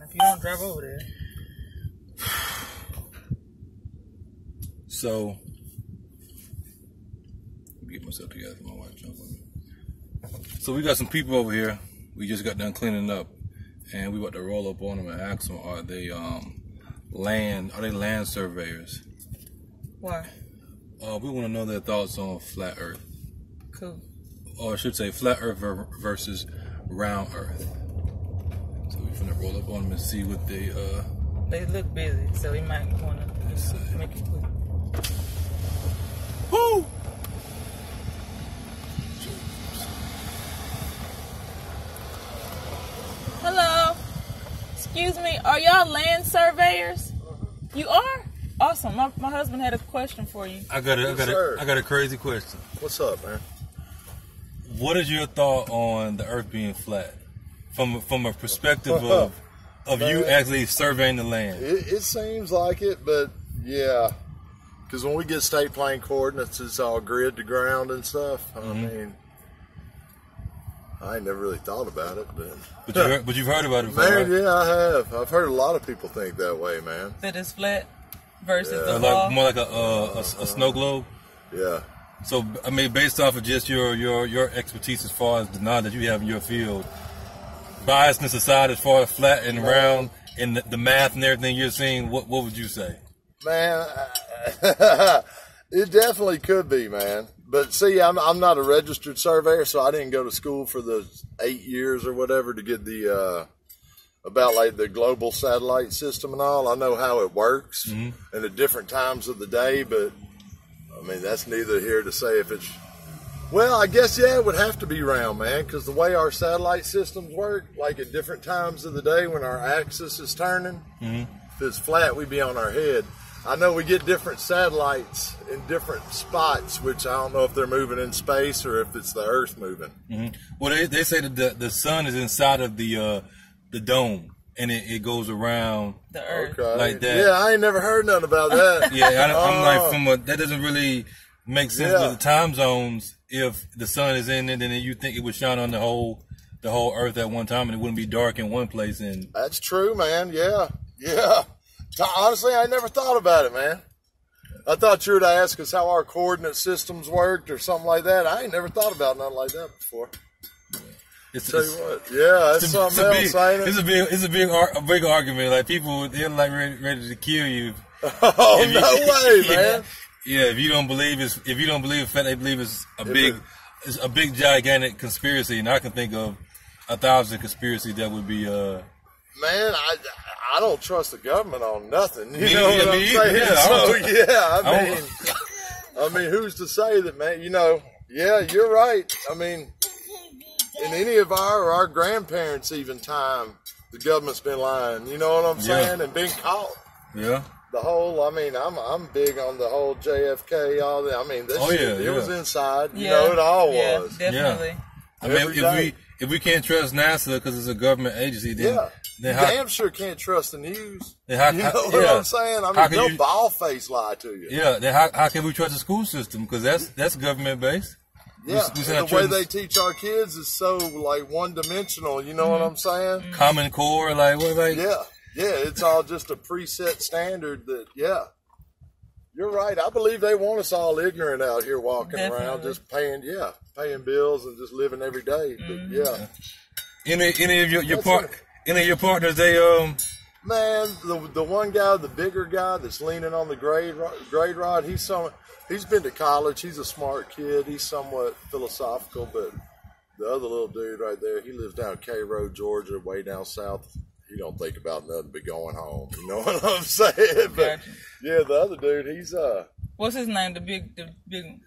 If you don't drive over there. So, get myself together for my wife jump on me. So we got some people over here. We just got done cleaning up, and we about to roll up on them and ask them, are they land surveyors? Why? We want to know their thoughts on flat Earth. Cool. Or I should say flat Earth versus round Earth. So we're gonna roll up on them and see what they They look busy, so we might want to make it quick. Woo! Hello. Excuse me. Are y'all land surveyors? You are? Awesome. My husband had a question for you. I got a crazy question. What's up, man? What is your thought on the Earth being flat, from a perspective of you actually surveying the land? It seems like it, but yeah, because when we get state plane coordinates, it's all grid to ground and stuff. I mean, I ain't never really thought about it, but you've heard about it before, man. right? Yeah, I have. I've heard a lot of people think that way, man. That it's flat versus the ball. Like more like a snow globe. Yeah. So I mean, based off of just your expertise as far as the knowledge that you have in your field, biasness aside, as far as flat and round, and the math and everything you're seeing, what would you say? Man, it definitely could be, man. But see, I'm not a registered surveyor, so I didn't go to school for the 8 years or whatever to get the about like the global satellite system and all. I know how it works and at different times of the day, but I mean that's neither here to say if it's. Well, I guess yeah, it would have to be round, man, because the way our satellite systems work, like at different times of the day when our axis is turning, if it's flat, we'd be on our head. I know we get different satellites in different spots, which I don't know if they're moving in space or if it's the Earth moving. Well, they say that the sun is inside of the dome, and it goes around The Earth. like that. Yeah, I ain't never heard nothing about that. Yeah, I'm like, that doesn't really make sense with the time zones. If the sun is in it, then you think it would shine on the whole Earth at one time, and it wouldn't be dark in one place. And That's true, man. Yeah. Honestly, I never thought about it, man. I thought you were to ask us how our coordinate systems worked or something like that. I ain't never thought about nothing like that before. Tell you what, yeah, that's something else, ain't it? It's a big argument. Like people, they're like ready to kill you. Oh, no way, man. Yeah, if you don't believe it's fat, they believe it's a big gigantic conspiracy, and I can think of 1,000 conspiracies that would be. Man, I don't trust the government on nothing. You know what I'm saying? Yeah, I mean, who's to say that, man? You know, yeah, you're right. I mean, in any of our grandparents' even time, the government's been lying. You know what I'm saying? And been caught. Yeah. The whole, I mean, I'm big on the whole JFK, all that. I mean, this shit, it was inside. You know, it all was. Definitely. I mean, if we can't trust NASA because it's a government agency, then how, damn sure can't trust the news. You know what I'm saying? I mean, they'll bald-face lie to you. Yeah, then how can we trust the school system? Because that's government-based. Yeah, the way they teach our kids is so, like, one-dimensional, you know what I'm saying? Common Core, like, what, like? Yeah, it's all just a preset standard that, you're right. I believe they want us all ignorant out here walking around, just paying bills and just living every day. But, Any of your partners, they, Man, the one guy, the bigger guy that's leaning on the grade rod, he's been to college. He's a smart kid. He's somewhat philosophical, but the other little dude right there, he lives down Cairo, Georgia, way down south. He don't think about nothing but going home. You know what I'm saying? But yeah, the other dude, he's What's his name? The big.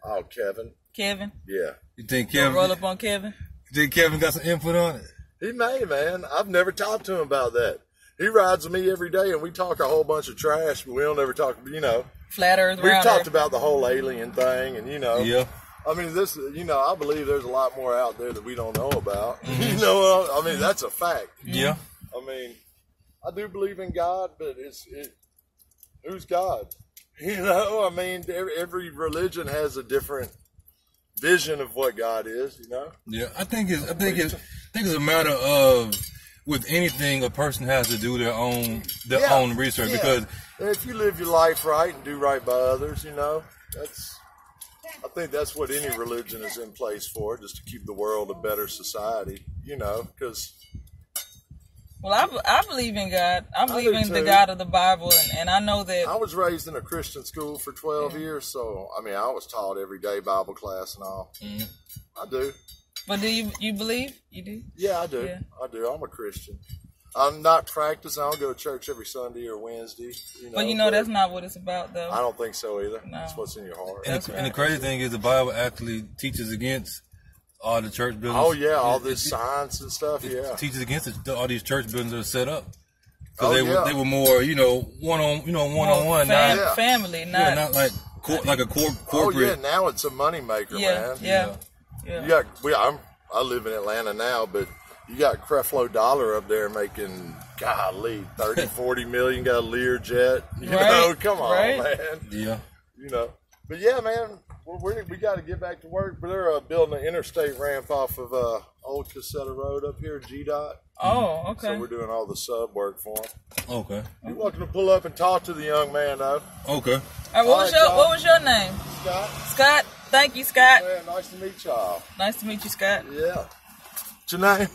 Oh, Kevin. Kevin. Yeah. You think Kevin roll up on Kevin? You think Kevin got some input on it? He may, man. I've never talked to him about that. He rides with me every day, and we talk a whole bunch of trash, but we don't ever talk. Flat Earth. We've talked about the whole alien thing, and Yeah. I mean, I believe there's a lot more out there that we don't know about. You know, I mean, that's a fact. Yeah. I mean, I do believe in God, but who's God? You know, I mean, every religion has a different vision of what God is. You know. Yeah, I think it's a matter of with anything, a person has to do their own research because if you live your life right and do right by others, I think that's what any religion is in place for, just to keep the world a better society, because... Well, I believe in God. I believe in the God of the Bible, and I know that... I was raised in a Christian school for 12 years, so, I was taught every day Bible class and all. Mm-hmm. I do. But do you believe? You do? Yeah, I do. Yeah. I do. I'm a Christian. I'm not practicing. I don't go to church every Sunday or Wednesday. But that's not what it's about, though. I don't think so either. No. That's what's in your heart. And the crazy thing is the Bible actually teaches against all the church buildings. Oh, yeah, all this science and stuff, it teaches against it. All these church buildings that are set up. Because they were more, one-on-one. Family, not like a corporate. Oh, yeah, now it's a moneymaker, man. Yeah. I live in Atlanta now, but you got Creflo Dollar up there making, golly, 30, 40 million, got a Learjet. Come on, man. Yeah. But yeah, man, we got to get back to work. But they're building an interstate ramp off of Old Casetta Road up here, GDOT. Oh, okay. So we're doing all the sub work for them. Okay. You're welcome to pull up and talk to the young man, though. Okay. All right, what was your name? Scott. Scott. Thank you, Scott. Yeah, nice to meet y'all. Nice to meet you, Scott. Yeah. What's your name?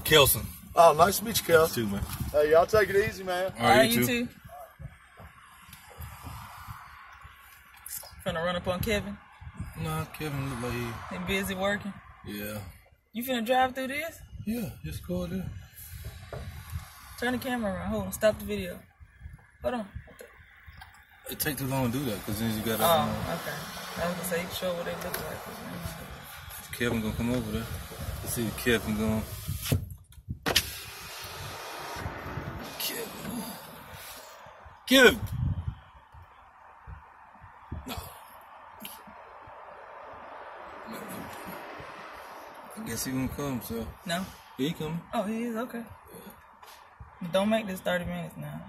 Kelson. Oh, nice to meet you, Kelson. You too, man. Hey, y'all take it easy, man. All right, you too. Finna run up on Kevin? Nah, Kevin look like he busy working? Yeah. You finna drive through this? Yeah, just go there. Turn the camera around. Hold on. Stop the video. Hold on. It take too long to do that because then you gotta. Okay. I was gonna say, show what they look like. Kevin gonna come over there. Let's see if Kevin going. Kevin. No. I guess he gonna come, so. No. He coming. Oh, he is? Okay. Don't make this 30 minutes now.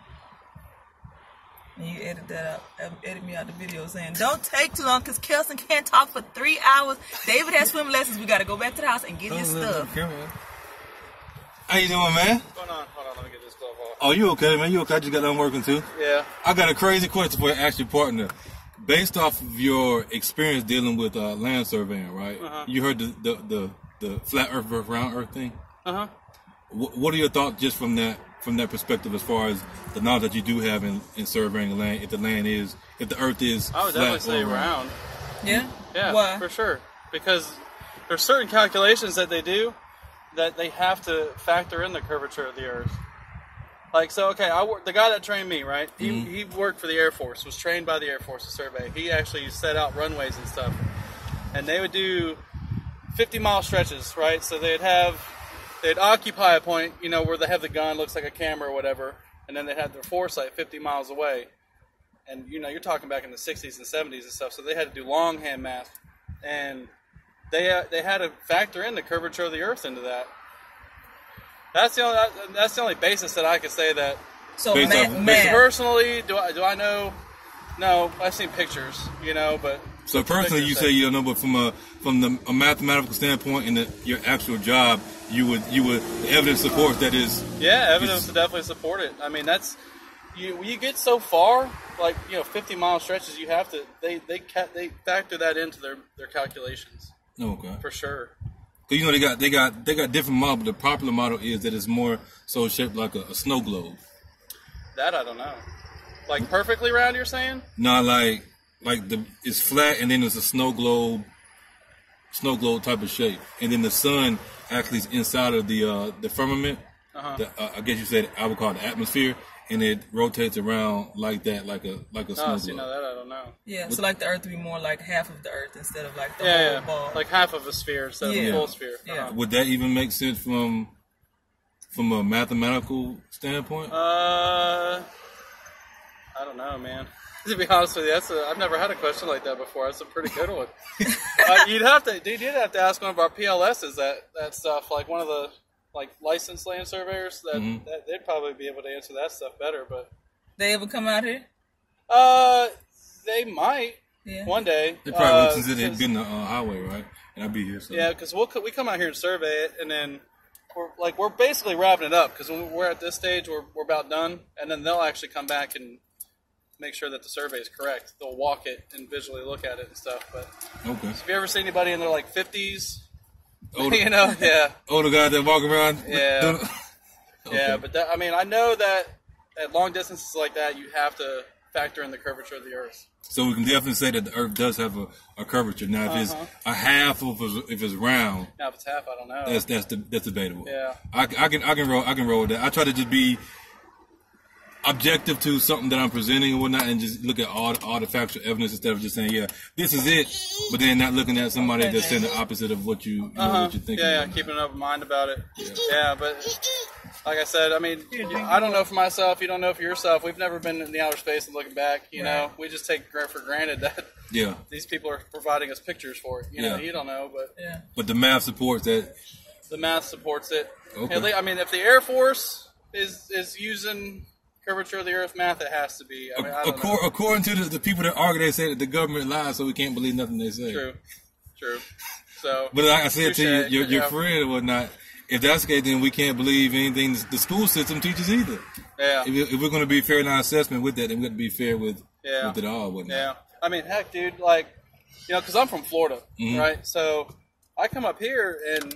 And you edit that out. Edit me out the video saying, don't take too long because Kelson can't talk for 3 hours. David has swim lessons. We got to go back to the house and get his stuff. How you doing, man? What's going on? Hold on, let me get this glove off. Oh, you okay, man? You okay? I just got done working too. Yeah. I got a crazy question for you, ask your partner. Based off of your experience dealing with land surveying, right? Uh-huh. You heard the flat Earth versus round Earth thing. Uh-huh. What are your thoughts just from that perspective as far as the knowledge that you do have in surveying the land? If the Earth is, I would definitely say round. Yeah. Yeah. Why? For sure. Because there's certain calculations that they do that they have to factor in the curvature of the Earth. Like, so, okay, the guy that trained me, right? He worked for the Air Force, was trained by the Air Force to survey. He actually set out runways and stuff. And they would do 50-mile stretches, right? So they'd occupy a point, where they have the gun, looks like a camera or whatever, and then they'd have their foresight 50 miles away. And, you're talking back in the 60s and 70s and stuff, so they had to do longhand math. And they had to factor in the curvature of the Earth into that. That's the only basis that I could say that. So, personally, do I know? No, I've seen pictures, but. So personally, you say you don't know, but from a mathematical standpoint and your actual job, you would the evidence supports that is. Yeah, evidence to definitely support it. I mean, that's you get so far, like 50-mile stretches. You have to they factor that into their calculations. Okay. For sure. Because they got different models. But the popular model is that it's more so shaped like a snow globe. That I don't know. Like perfectly round, you're saying? No, like it's flat and then it's a snow globe type of shape, and then the sun actually is inside of the firmament. Uh-huh. I guess you said I would call it the atmosphere, and it rotates around like that, like a snow globe. That I don't know. Yeah, so like the Earth would be more like half of the Earth instead of like the whole ball. Like half of a sphere instead of a full sphere. Yeah. Uh-huh. Would that even make sense from a mathematical standpoint? I don't know, man. To be honest with you, I've never had a question like that before. That's a pretty good one. You'd have to ask one of our PLSs that stuff, like one of the licensed land surveyors. That they'd probably be able to answer that stuff better. But they ever come out here? They might. Yeah. One day. They probably since they've been the highway, right? And I'll be here. So. Yeah, because we come out here and survey it, and then we're basically wrapping it up because when we're at this stage, we're about done, and then they'll actually come back and make sure that the survey is correct. They'll walk it and visually look at it and stuff. But Okay. have you ever seen anybody in their like 50s? Older, You know, yeah, older guys that walk around. Yeah. Okay. yeah. But I mean, I know that at long distances like that, you have to factor in the curvature of the Earth. So we can definitely say that the Earth does have a curvature. Now, if it's a half of if it's round, Now, if it's half, I don't know. that's debatable. Yeah. I can roll with that. I try to just be objective to something that I'm presenting and whatnot, and just look at all the factual evidence instead of just saying, yeah, this is it, but then not looking at somebody that's saying the opposite of what you know, what you're thinking. Yeah, about. keeping an open mind about it. Yeah, but like I said, I mean, I don't know for myself. You don't know for yourself. We've never been in the outer space and looking back. You know, we just take for granted that Yeah. these people are providing us pictures for it. You know, you don't know, but But the math supports that. the math supports it. Okay. I mean, if the Air Force is using curvature of the Earth math, it has to be. I mean, I don't know. According to the people that argue, they say that the government lies, so we can't believe nothing they say. True. So, But like I said to you, your yeah. friend or whatnot, if that's the case, then we can't believe anything the school system teaches either. Yeah. If we're going to be fair in our assessment with that, then we have to be fair with it all. Whatnot. Yeah. I mean, heck, dude, like, you know, because I'm from Florida, right? So I come up here and,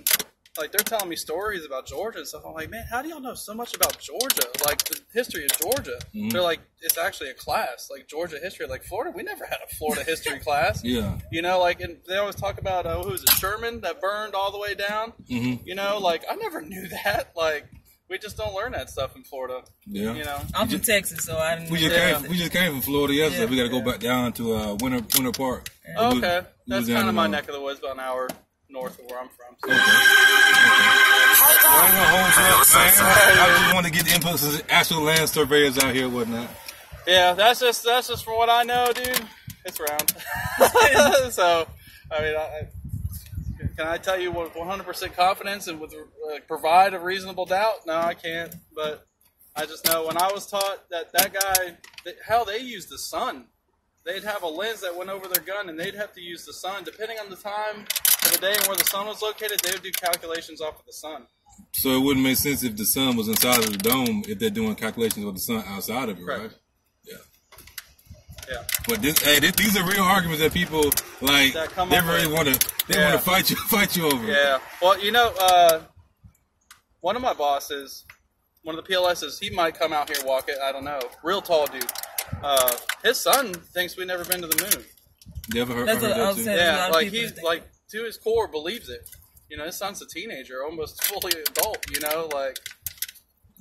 like, they're telling me stories about Georgia and stuff. I'm like, man, how do y'all know so much about Georgia? Like, the history of Georgia. They're like, it's actually a class, like Georgia history. Like, Florida, we never had a Florida history class. Yeah. You know, like, and they always talk about, who was it, Sherman, that burned all the way down? You know, like, I never knew that. Like, we just don't learn that stuff in Florida. Yeah. You know? I'm from Texas, so I didn't. We just came from Florida yesterday. Yeah. We got to go back down to Winter Park. Oh, okay. That's kind of my neck. neck of the woods, about an hour north of where I'm from. So. Well, I ain't gonna hold you up, man. I just want to get the input from actual land surveyors out here and whatnot. Yeah, that's just from what I know, dude. It's round. So, I mean, can I tell you with 100% confidence and with provide a reasonable doubt? No, I can't. But I just know when I was taught that guy, hell, they used the sun. They'd have a lens that went over their gun, and they'd have to use the sun. Depending on the time of the day and where the sun was located, they would do calculations off of the sun. So it wouldn't make sense if the sun was inside of the dome if they're doing calculations with the sun outside of it, right? Yeah. Yeah. But these are real arguments that people like. That come They up really with. want to fight you over. Yeah. Well, you know, one of my bosses, one of the PLSs, he might come out here and walk it. I don't know. Real tall dude. His son thinks we've never been to the moon. You ever heard That's what I that was too? saying. Yeah, a lot of like people he's think- like to his core believes it. You know, his son's a teenager, almost fully adult. You know, like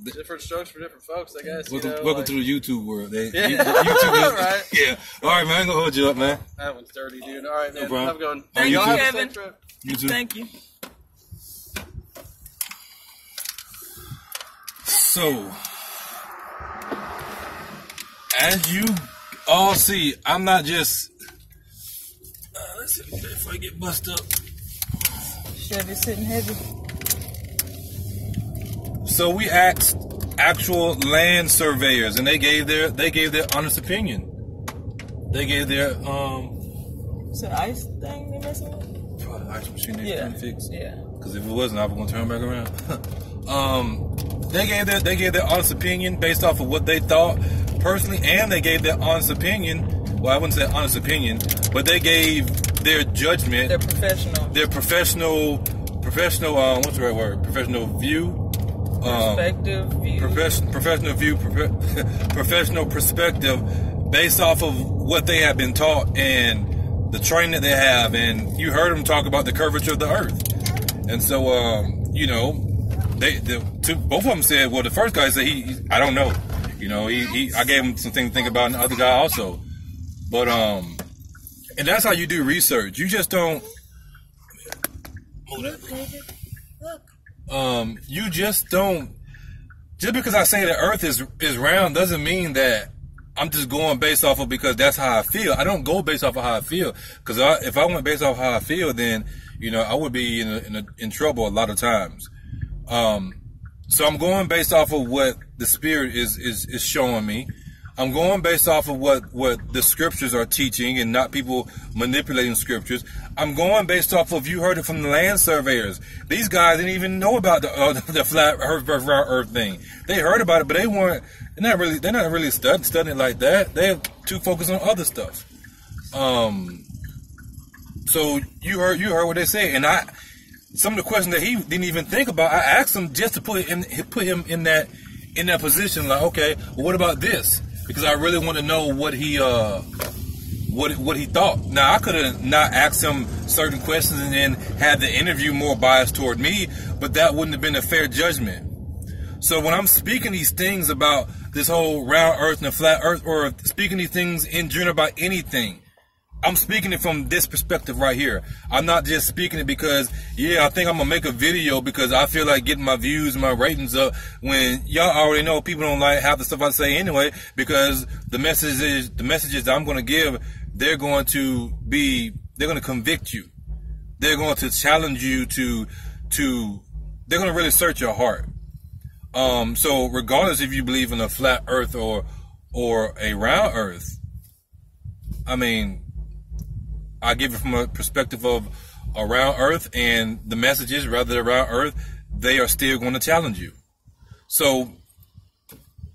different strokes for different folks, I guess. Welcome like, to the YouTube world. Yeah. YouTube, Right. Yeah. All right, man. I ain't gonna hold you up, man. That one's dirty, dude. All right, man. problem. Have a good one. Thank you, Y'all have a Kevin. safe trip. You too. Thank you. So, as you all see, I'm not just. Let's see if I get bust up. Chevy sitting heavy. So we asked actual land surveyors, and they gave their honest opinion. They gave their Is it ice thing they messing with? probably ice machine they Yeah. couldn't fix. Yeah. Because if it wasn't, I was gonna turn back around. They gave their honest opinion based off of what they thought personally, and they gave their honest opinion. Well, I wouldn't say honest opinion, but they gave their judgment, They're professional. their professional. What's the right word? Professional view. Perspective, view. Professional view, professional perspective, based off of what they have been taught and the training that they have. And you heard them talk about the curvature of the earth. And so, you know, both of them said, well, the first guy said, I don't know. You know, I gave him something to think about, and the other guy also. But, and that's how you do research. You just don't. Look. You just don't. Just because I say the earth is round doesn't mean that I'm just going based off of because that's how I feel. I don't go based off of how I feel. Because if I went based off how I feel, then, you know, I would be in trouble a lot of times. So I'm going based off of what the spirit is showing me. I'm going based off of what the scriptures are teaching and not people manipulating scriptures. I'm going based off of, you heard it from the land surveyors. These guys didn't even know about the flat earth thing. They heard about it, but they're not really studying it like that. They're too focused on other stuff. So you heard what they said, and some of the questions that he didn't even think about, I asked him just to put him in that position. Like, okay, well, what about this? Because I really want to know what he thought. Now, I could have not asked him certain questions and then had the interview more biased toward me, but that wouldn't have been a fair judgment. So when I'm speaking these things about this whole round earth and the flat earth, or speaking these things in general about anything, I'm speaking it from this perspective right here. I'm not just speaking it because, I think I'm going to make a video because I feel like getting my views and my ratings up, when y'all already know people don't like half the stuff I say anyway, because the messages that I'm going to give, they're going to convict you. They're going to challenge you they're going to really search your heart. So regardless if you believe in a flat earth or a round earth, I mean, I give it from a perspective of a round earth, and the messages, rather than round earth, they are still going to challenge you. So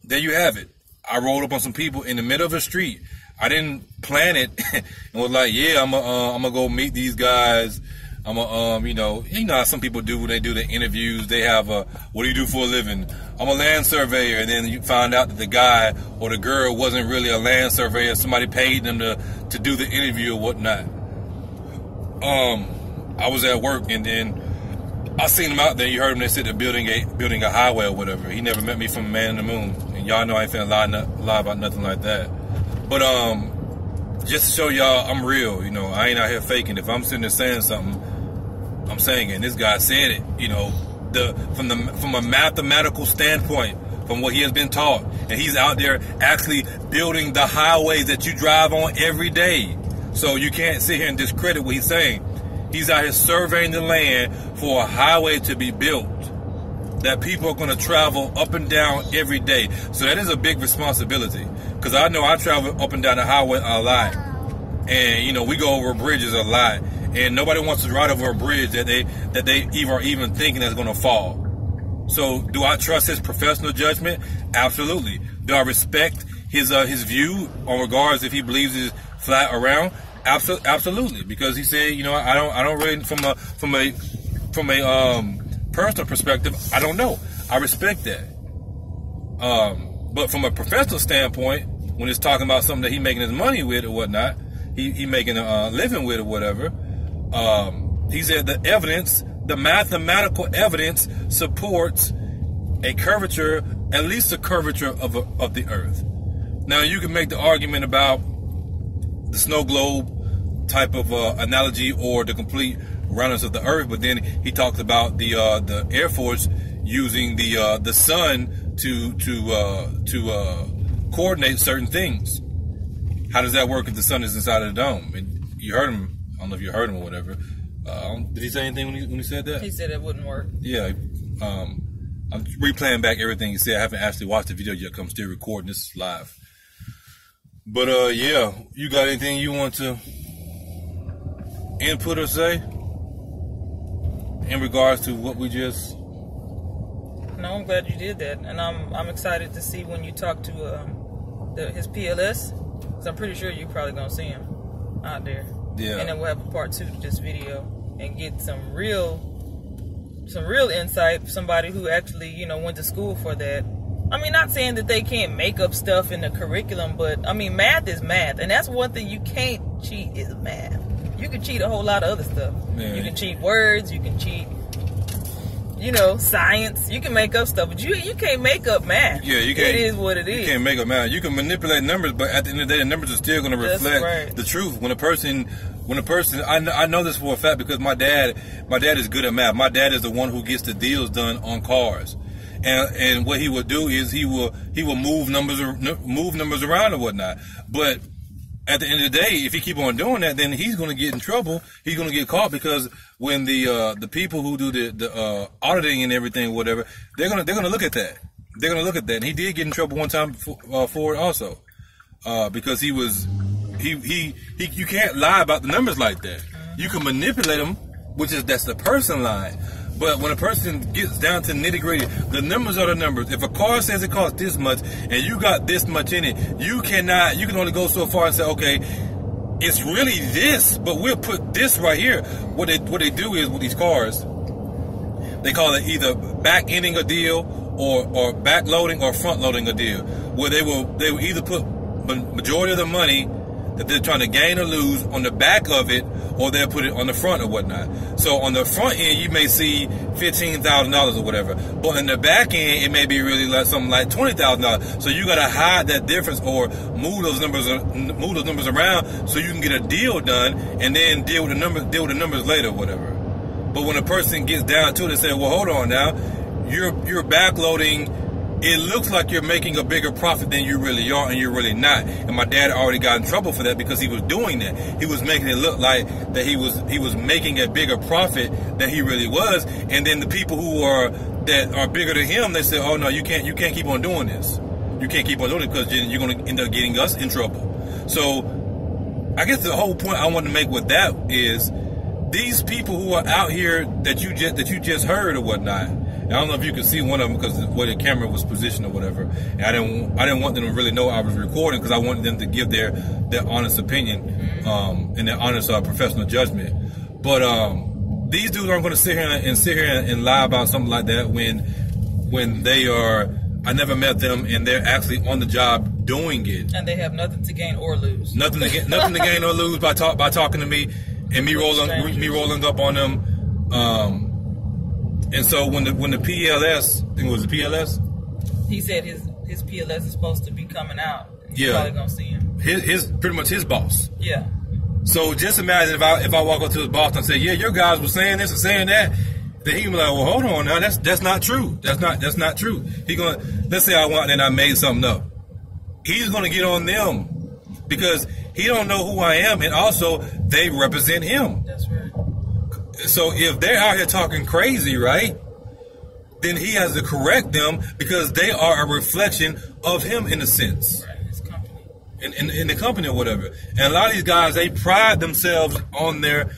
there you have it. I rolled up on some people in the middle of the street. I didn't plan it and was like, I'm gonna go meet these guys. I'm gonna, you know how some people do when they do the interviews. They have what do you do for a living? I'm a land surveyor, and then you find out that the guy or the girl wasn't really a land surveyor. Somebody paid them to do the interview or whatnot. I was at work, and then I seen him out there. You heard him. They said they're building a highway or whatever. He never met me from Man in the Moon, and y'all know I ain't finna lie about nothing like that. But just to show y'all I'm real. I ain't out here faking. If I'm sitting there saying something, I'm saying it. And this guy said it. From a mathematical standpoint, from what he has been taught, and he's out there actually building the highways that you drive on every day. So you can't sit here and discredit what he's saying. He's out here surveying the land for a highway to be built that people are going to travel up and down every day. So that is a big responsibility, because I know I travel up and down the highway a lot, and we go over bridges a lot, and nobody wants to ride over a bridge that they are even thinking that's going to fall. So do I trust his professional judgment? Absolutely. Do I respect his view on regards if he believes it's flat or round? Absolutely, because he said, I don't really, from a personal perspective, I don't know. I respect that. But from a professional standpoint, when it's talking about something that he's making his money with or whatnot, he making a living with or whatever, he said the mathematical evidence supports a curvature, at least a curvature of the earth. Now, you can make the argument about the snow globe type of analogy or the complete roundness of the earth, but then he talked about the Air Force using the sun to coordinate certain things. How does that work if the sun is inside of the dome? And you heard him. I don't know if you heard him or whatever. Did he say anything when he said that? He said it wouldn't work. Yeah. I'm replaying back everything he said. I haven't actually watched the video yet. I'm still recording. This is live. But you got anything you want to input or say in regards to what we just? No, I'm glad you did that, and I'm excited to see when you talk to his PLS, because I'm pretty sure you're probably gonna see him out there. Yeah. And then we'll have a part 2 to this video and get some real insight. Somebody who actually went to school for that. I mean, not saying that they can't make up stuff in the curriculum, but I mean, math is math, and that's one thing you can't cheat is math. You can cheat a whole lot of other stuff. Man. You can cheat words, you can cheat, science. You can make up stuff, but you can't make up math. Yeah, you can't. It is what it is. You can't make up math. You can manipulate numbers, but at the end of the day, the numbers are still going to reflect the truth. When a person, I know this for a fact because my dad is good at math. My dad is the one who gets the deals done on cars. And what he would do is he will move numbers around or whatnot. But at the end of the day, if he keep on doing that, then he's going to get in trouble. He's going to get caught, because when the people who do the auditing and everything, whatever, they're gonna look at that. They're gonna look at that. And he did get in trouble one time for it also. because he you can't lie about the numbers like that. You can manipulate them, that's the person lying. But when a person gets down to nitty gritty, the numbers are the numbers. If a car says it costs this much and you got this much in it, you can only go so far and say, okay, it's really this, but we'll put this right here. What they do is with these cars, they call it either back-ending a deal or back-loading or front-loading a deal, where they will either put majority of the money that they're trying to gain or lose on the back of it, or they'll put it on the front or whatnot. So on the front end, you may see $15,000 or whatever, but in the back end, it may be really like something like $20,000. So you got to hide that difference or move those numbers around so you can get a deal done, and then deal with the numbers later or whatever. But when a person gets down to it and say, well, hold on now, you're backloading. It looks like you're making a bigger profit than you really are, and you're really not. And my dad already got in trouble for that because he was doing that. He was making it look like that he was making a bigger profit than he really was. And then the people that are bigger than him, they say, "Oh no, you can't keep on doing this. You can't keep on doing it because then you're going to end up getting us in trouble." So I guess the whole point I want to make with that is these people who are out here that you just heard or whatnot. I don't know if you can see one of them because where the camera was positioned or whatever. And I didn't want them to really know I was recording because I wanted them to give their honest opinion and their honest professional judgment. But these dudes aren't going to sit here and lie about something like that when they are. I never met them and they're actually on the job doing it. And they have nothing to gain or lose. Nothing to gain or lose by talking to me and me rolling up on them. And so when the PLS, I think it was the PLS. He said his PLS is supposed to be coming out. You're Yeah, probably gonna see him. His pretty much his boss. Yeah. So just imagine if I walk up to his boss and say, "Yeah, your guys were saying this and saying that," then he can be like, "Well, hold on now, that's not true. That's not true." Let's say and I made something up. He's gonna get on them because he don't know who I am, and also they represent him. That's right. So if they're out here talking crazy, right, then he has to correct them because they are a reflection of him in a sense. Right, his company. In the company or whatever. And a lot of these guys, they pride themselves on their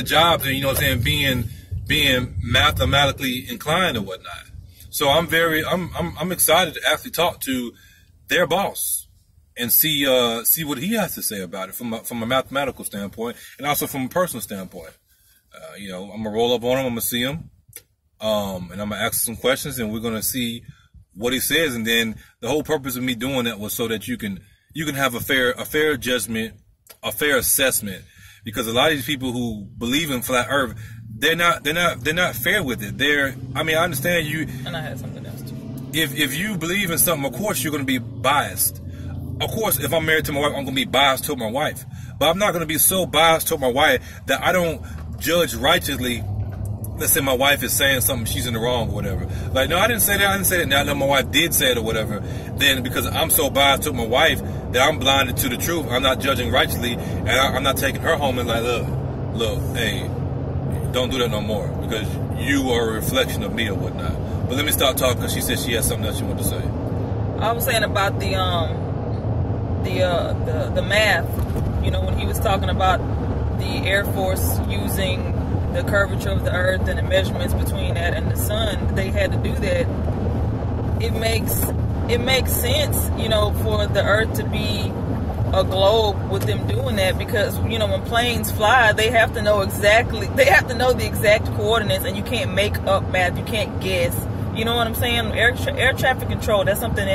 jobs and, you know what I'm saying, being mathematically inclined or whatnot. So I'm excited to actually talk to their boss and see what he has to say about it from a mathematical standpoint and also from a personal standpoint. I'm gonna roll up on him. I'm gonna see him, and I'm gonna ask some questions, and we're gonna see what he says. And then the whole purpose of me doing that was so that you can have a fair judgment, a fair assessment. Because a lot of these people who believe in flat Earth, they're not fair with it. I understand you. And I had something else too. If you believe in something, of course you're gonna be biased. Of course, if I'm married to my wife, I'm gonna be biased to my wife. But I'm not gonna be so biased to my wife that I don't judge righteously. Let's say my wife is saying something, she's in the wrong or whatever. Like, no, I didn't say that. Now, no, my wife did say it or whatever. Then because I'm so biased to my wife that I'm blinded to the truth, I'm not judging righteously, and I'm not taking her home and like, look, hey, don't do that no more because you are a reflection of me or whatnot. But let me stop talking because she said she has something else she wanted to say. I was saying about the math. When he was talking about the Air Force using the curvature of the Earth and the measurements between that and the sun, they had to do that. It makes sense, for the Earth to be a globe with them doing that because, when planes fly, they have to know the exact coordinates, and you can't make up math, you can't guess. You know what I'm saying? Air traffic control, that's something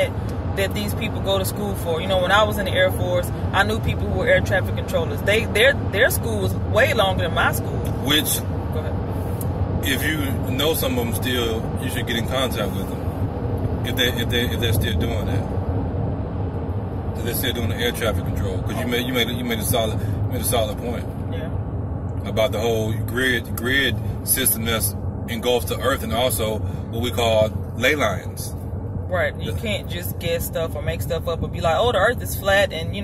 that these people go to school for. When I was in the Air Force, I knew people who were air traffic controllers. Their school was way longer than my school. Which, go ahead. If you know some of them still, you should get in contact with them. If they're still doing that, if they're still doing the air traffic control, because you made a solid point. Yeah. About the whole grid system that's engulfs the Earth and also what we call ley lines. Right, you can't just guess stuff or make stuff up or be like, "Oh, the Earth is flat," and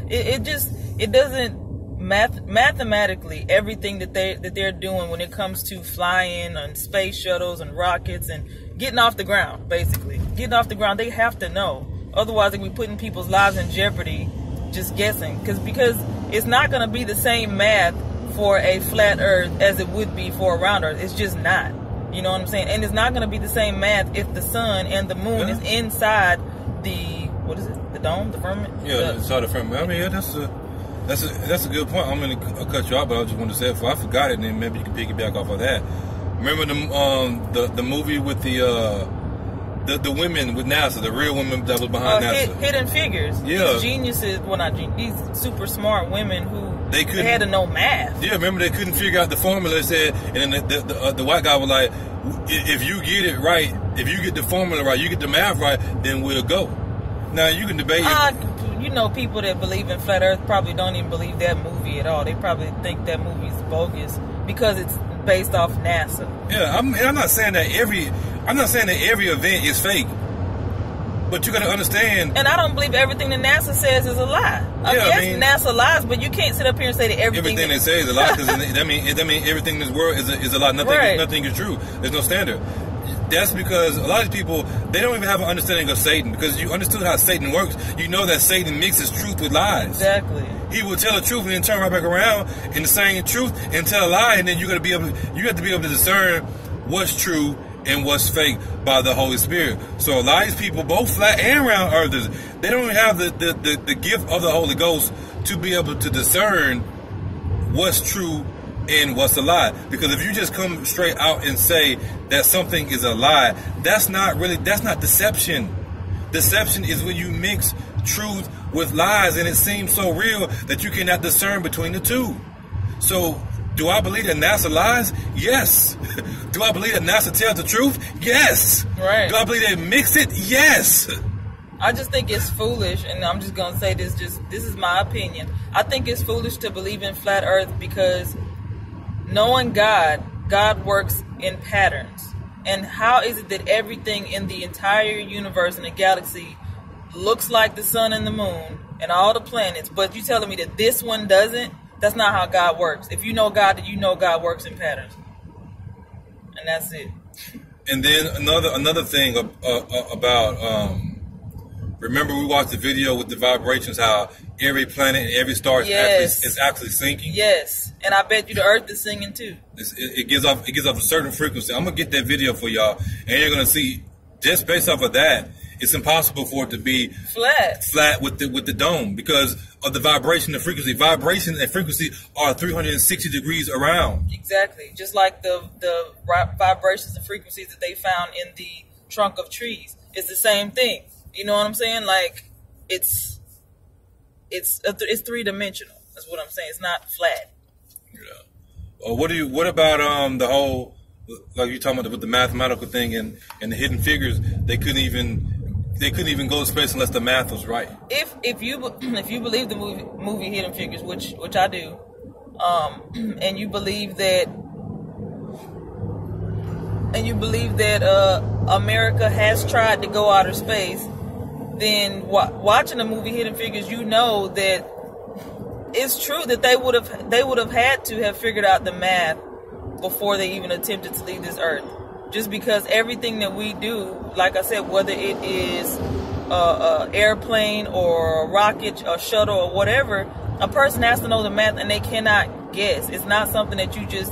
it doesn't mathematically everything that they're doing when it comes to flying on space shuttles and rockets and getting off the ground. Basically, getting off the ground, they have to know. Otherwise, they'll be putting people's lives in jeopardy just guessing, because it's not going to be the same math for a flat Earth as it would be for a round Earth. It's just not. You know what I'm saying? And it's not going to be the same math if the sun and the moon is inside the, what is it? The dome, the firmament. Yeah, inside the firmament. I mean, yeah, that's a good point. I'm going to cut you off, but I just wanted to say it before I forgot it, and then maybe you can piggyback off of that. Remember the movie with the women with NASA, the real women that was behind NASA? Hidden Figures. Yeah. These geniuses, well, not geniuses, these super smart women who they had to know math. Yeah, remember they couldn't figure out the formula. They said, and then the white guy was like, if you get it right, if you get the formula right, you get the math right, then we'll go. Now you can debate. You know, people that believe in flat Earth probably don't even believe that movie at all. They probably think that movie's bogus because it's based off NASA. Yeah, I'm not saying that every event is fake, but you got to understand. And I don't believe everything that NASA says is a lie. I mean, NASA lies, but you can't sit up here and say that everything they say is a lie. Because that mean everything in this world is a lie. Nothing is true. There's no standard. That's because a lot of people, they don't even have an understanding of Satan. Because you understood how Satan works, you know that Satan mixes truth with lies. Exactly. He will tell the truth and then turn right back around and saying the truth and tell a lie, and then you have to be able to discern what's true and what's fake by the Holy Spirit. So a lot of these people, both flat and round earthers, they don't even have the gift of the Holy Ghost to be able to discern what's true and what's a lie. Because if you just come straight out and say that something is a lie, that's not deception. Deception is when you mix truth with lies, and it seems so real that you cannot discern between the two. So, do I believe that NASA lies? Yes. Do I believe that NASA tells the truth? Yes. Right. Do I believe they mix it? Yes. I just think it's foolish, and I'm just going to say this is my opinion. I think it's foolish to believe in flat Earth because knowing God works in patterns. And how is it that everything in the entire universe and the galaxy looks like the sun and the moon and all the planets, but you telling me that this one doesn't? That's not how God works. If you know God, then you know God works in patterns. And that's it. And then another thing about remember we watched the video with the vibrations, how every planet and every star is actually syncing. Yes, and I bet you the Earth is singing too. It gives off a certain frequency. I'm gonna get that video for y'all, and you're gonna see just based off of that, it's impossible for it to be flat with the dome because of the vibration and frequency. Vibration and frequency are 360 degrees around. Exactly, just like the vibrations and frequencies that they found in the trunk of trees. It's the same thing. You know what I'm saying? Like it's three-dimensional. That's what I'm saying. It's not flat. Yeah. What about the whole, like you're talking about with the mathematical thing and the hidden figures? They couldn't even go to space unless the math was right. If you believe the movie Hidden Figures, which I do, and you believe that America has tried to go outer space, then watching the movie Hidden Figures, you know that it's true that they would have had to have figured out the math before they even attempted to leave this earth. Just because everything that we do, like I said, whether it is a airplane or a rocket or shuttle or whatever, a person has to know the math, and they cannot guess. It's not something that you just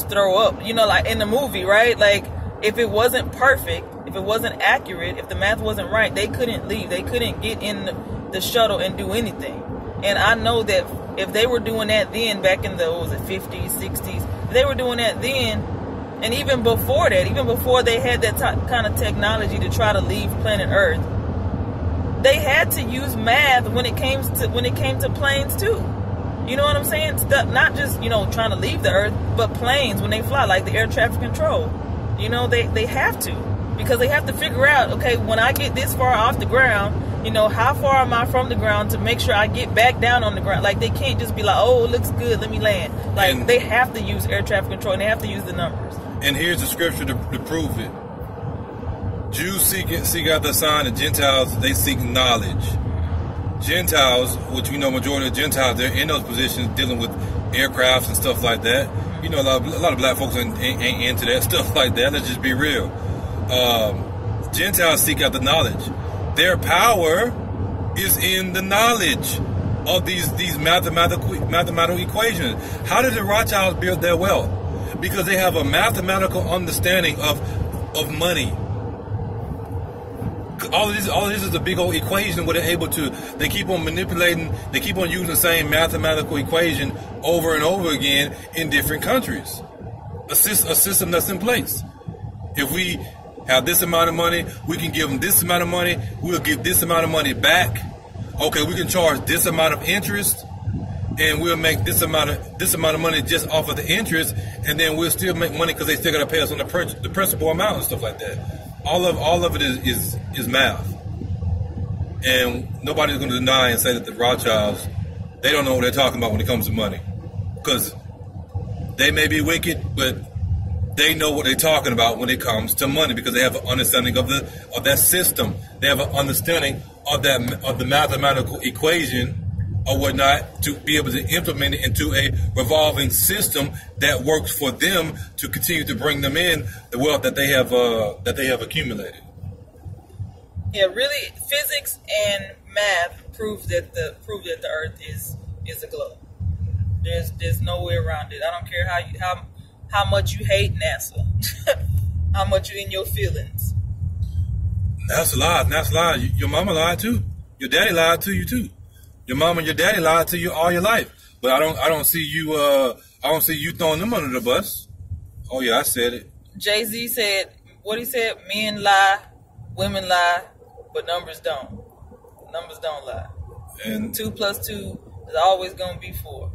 throw up. Like in the movie, right? Like if it wasn't perfect, if it wasn't accurate, if the math wasn't right, they couldn't leave. They couldn't get in the shuttle and do anything. And I know that if they were doing that then, back in the 50s, 60s, if they were doing that then, and even before that, even before they had that kind of technology to try to leave planet Earth, they had to use math when it came to planes too. You know what I'm saying? Not just trying to leave the Earth, but planes when they fly, like the air traffic control. They have to, because they have to figure out, okay, when I get this far off the ground, how far am I from the ground to make sure I get back down on the ground? Like they can't just be like, oh, it looks good, let me land. Like they have to use air traffic control, and they have to use the numbers. And here's the scripture to prove it. Jews seek out the sign, and Gentiles, they seek knowledge. Gentiles, which we know majority of Gentiles, they're in those positions dealing with aircrafts and stuff like that. A lot of black folks ain't into that stuff like that. Let's just be real. Gentiles seek out the knowledge. Their power is in the knowledge. of these mathematical equations. How did the Rothschilds build their wealth? Because they have a mathematical understanding of money. All of this is a big old equation where they keep on manipulating, they keep on using the same mathematical equation over and over again in different countries. A system that's in place. If we have this amount of money, we can give them this amount of money, we'll give this amount of money back. Okay, we can charge this amount of interest, and we'll make this amount of money just off of the interest, and then we'll still make money because they still got to pay us on the principal amount and stuff like that. All of it is math, and nobody's going to deny and say that the Rothschilds, they don't know what they're talking about when it comes to money, because they may be wicked, but they know what they're talking about when it comes to money, because they have an understanding of that system. They have an understanding of the mathematical equation or whatnot to be able to implement it into a revolving system that works for them to continue to bring them in the wealth that they have accumulated. Yeah, really, physics and math prove that the Earth is a globe. There's no way around it. I don't care how much you hate NASA, how much you're in your feelings. That's a lie. That's a lie. Your mama lied too. Your daddy lied to you too. Your mama and your daddy lied to you all your life. But I don't see you throwing them under the bus. Oh yeah, I said it. Jay-Z said what he said: men lie, women lie, but numbers don't. Numbers don't lie. And 2 + 2 is always gonna be 4.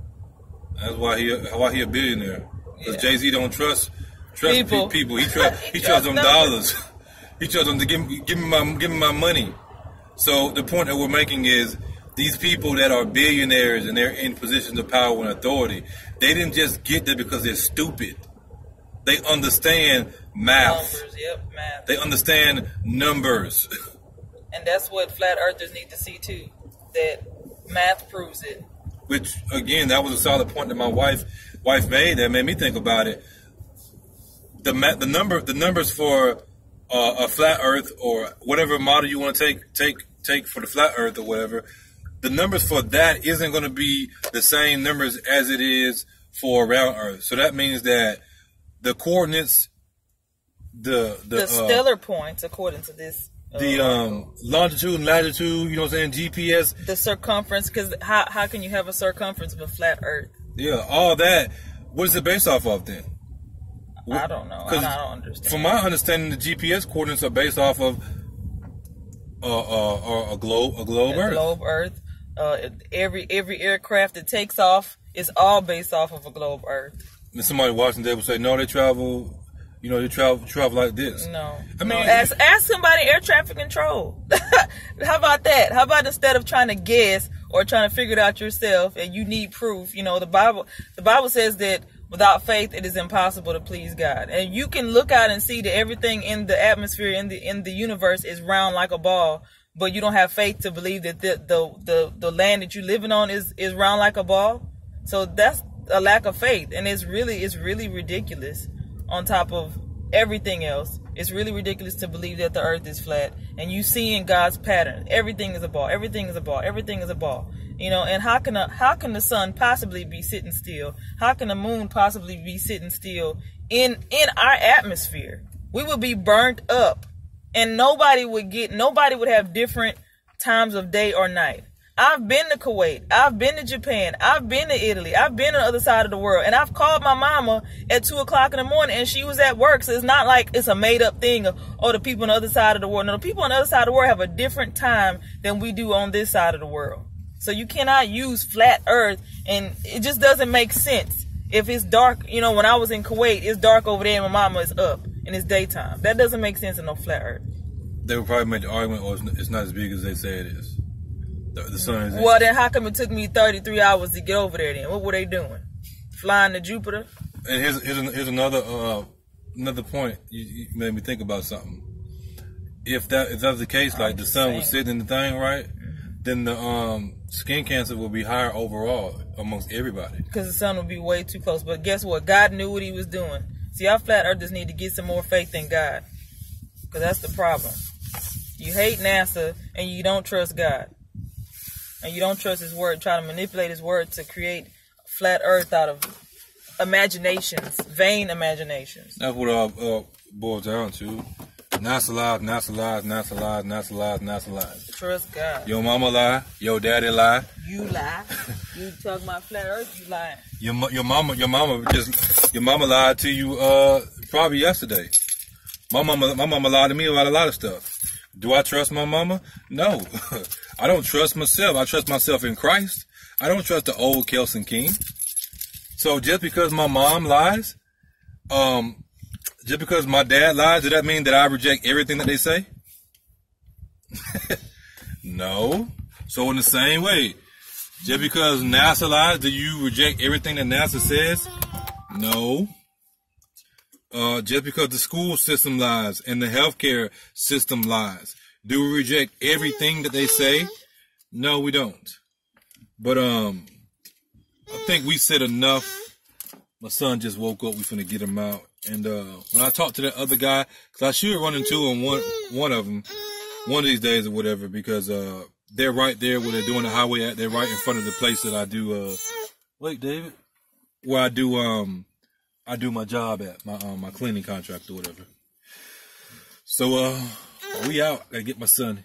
That's why he a billionaire. Because Yeah. Jay-Z don't trust People. people. He trusts them dollars. He trusts them to give me my money. So the point that we're making is these people that are billionaires and they're in positions of power and authority, they didn't just get there because they're stupid. They understand math. Numbers, yep, math. They understand numbers. And that's what flat earthers need to see too. That math proves it. Which again, that was a solid point that my wife made that made me think about it. The numbers for a flat Earth or whatever model you want to take for the flat Earth or whatever, the numbers for that isn't going to be the same numbers as it is for round Earth. So that means that the coordinates, the stellar points, according to this, longitude and latitude, you know what I'm saying, GPS, the circumference, because how can you have a circumference of a flat Earth? yeah, all that. What is it based off of then? I don't know. I don't understand. From my understanding, the GPS coordinates are based off of a globe Earth. Globe Earth. Every aircraft that takes off is all based off of a globe Earth. And somebody watching there would say, no, they travel like this. No. I mean, ask somebody air traffic control. How about that? How about instead of trying to guess or trying to figure it out yourself and you need proof, the Bible says that without faith it is impossible to please God. And you can look out and see that everything in the atmosphere in the universe is round like a ball, but you don't have faith to believe that the land that you're living on is round like a ball. So that's a lack of faith, and it's really ridiculous. On top of everything else, it's really ridiculous to believe that the earth is flat. And you see in God's pattern, everything is a ball, everything is a ball, everything is a ball. And how can the sun possibly be sitting still? How can the moon possibly be sitting still in our atmosphere? We would be burnt up, and nobody would have different times of day or night. I've been to Kuwait. I've been to Japan. I've been to Italy. I've been on the other side of the world. And I've called my mama at 2 o'clock in the morning and she was at work. So it's not like it's a made up thing of, the people on the other side of the world. No, the people on the other side of the world have a different time than we do on this side of the world. So you cannot use flat earth, and it just doesn't make sense. If it's dark, when I was in Kuwait, it's dark over there and my mama is up and it's daytime. That doesn't make sense in no flat earth. They would probably make the argument, it's not as big as they say it is. The sun is. Well, then how come it took me 33 hours to get over there then? What were they doing? Flying to Jupiter? And here's another point. You made me think about something. If that was the case, like the sun was sitting in the thing, right? Then the skin cancer will be higher overall amongst everybody. Because the sun would be way too close. But guess what? God knew what he was doing. See, our flat earthers need to get some more faith in God. Because that's the problem. You hate NASA and you don't trust God. and you don't trust his word, try to manipulate his word to create flat earth out of imaginations, vain imaginations. That's what it all boils down to. NASA lies, NASA lies, NASA lies, NASA lies, NASA lies. Trust God. Your mama lie, your daddy lie. You lie. You talk about flat earth, you lie. Your mama lied to you probably yesterday. My mama lied to me about a lot of stuff. Do I trust my mama? No. I don't trust myself. I trust myself in Christ. I don't trust the old Kelson King. So just because my mom lies, just because my dad lies, does that mean that I reject everything that they say? No. So in the same way, just because NASA lies, do you reject everything that NASA says? No. Just because the school system lies and the healthcare system lies, do we reject everything that they say? No, we don't. But I think we said enough. My son just woke up. We finna get him out. And when I talked to that other guy, because I should run into him one of them one of these days or whatever, because they're right there where they're doing the highway at. They're right in front of the place that I do. Wait, David, where I do my job at, my cleaning contract or whatever. So we out. I get my son.